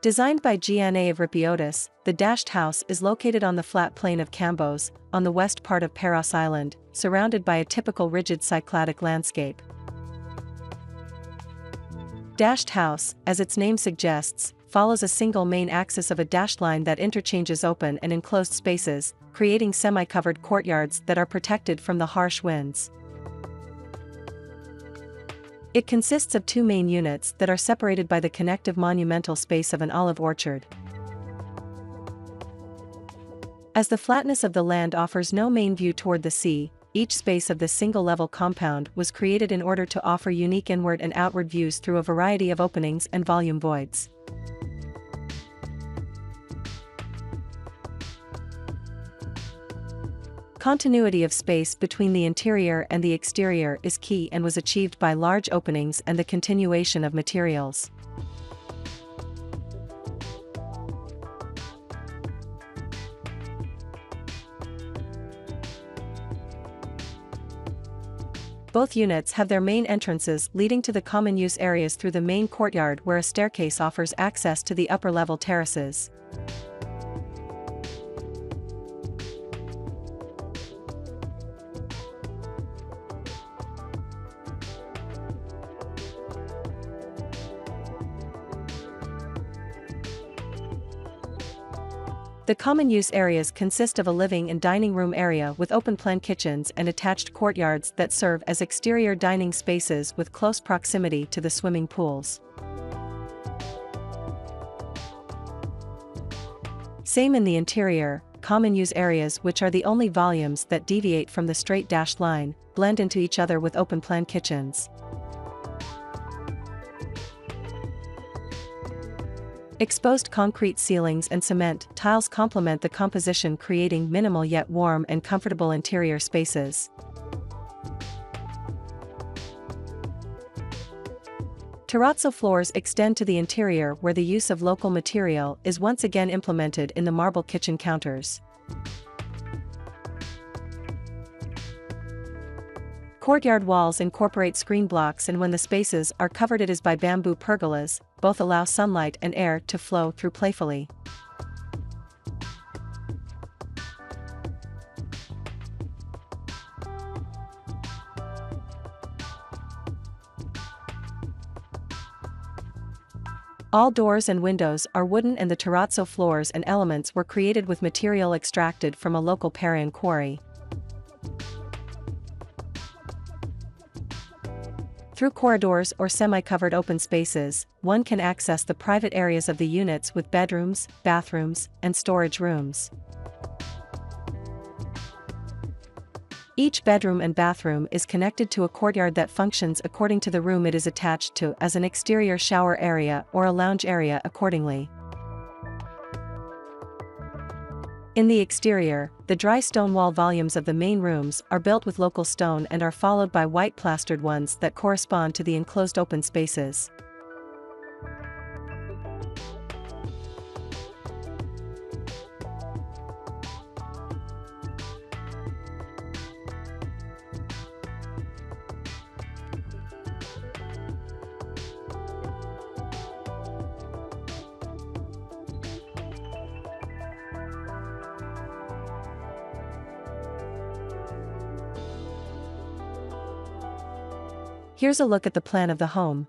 Designed by Gianna of Ripiotis, the dashed house is located on the flat plain of Cambos, on the west part of Paros Island, surrounded by a typical rigid Cycladic landscape. Dashed house, as its name suggests, follows a single main axis of a dashed line that interchanges open and enclosed spaces, creating semi-covered courtyards that are protected from the harsh winds. It consists of two main units that are separated by the connective monumental space of an olive orchard. As the flatness of the land offers no main view toward the sea, each space of this single-level compound was created in order to offer unique inward and outward views through a variety of openings and volume voids. Continuity of space between the interior and the exterior is key and was achieved by large openings and the continuation of materials. Both units have their main entrances leading to the common use areas through the main courtyard, where a staircase offers access to the upper-level terraces. The common use areas consist of a living and dining room area with open-plan kitchens and attached courtyards that serve as exterior dining spaces with close proximity to the swimming pools. Same in the interior, common use areas, which are the only volumes that deviate from the straight dashed line, blend into each other with open-plan kitchens. Exposed concrete ceilings and cement tiles complement the composition, creating minimal yet warm and comfortable interior spaces. Terrazzo floors extend to the interior, where the use of local material is once again implemented in the marble kitchen counters. Courtyard walls incorporate screen blocks, and when the spaces are covered it is by bamboo pergolas. Both allow sunlight and air to flow through playfully. All doors and windows are wooden, and the terrazzo floors and elements were created with material extracted from a local Parian quarry. Through corridors or semi-covered open spaces, one can access the private areas of the units with bedrooms, bathrooms, and storage rooms. Each bedroom and bathroom is connected to a courtyard that functions according to the room it is attached to, as an exterior shower area or a lounge area accordingly. In the exterior, the dry stone wall volumes of the main rooms are built with local stone and are followed by white plastered ones that correspond to the enclosed open spaces. Here's a look at the plan of the home.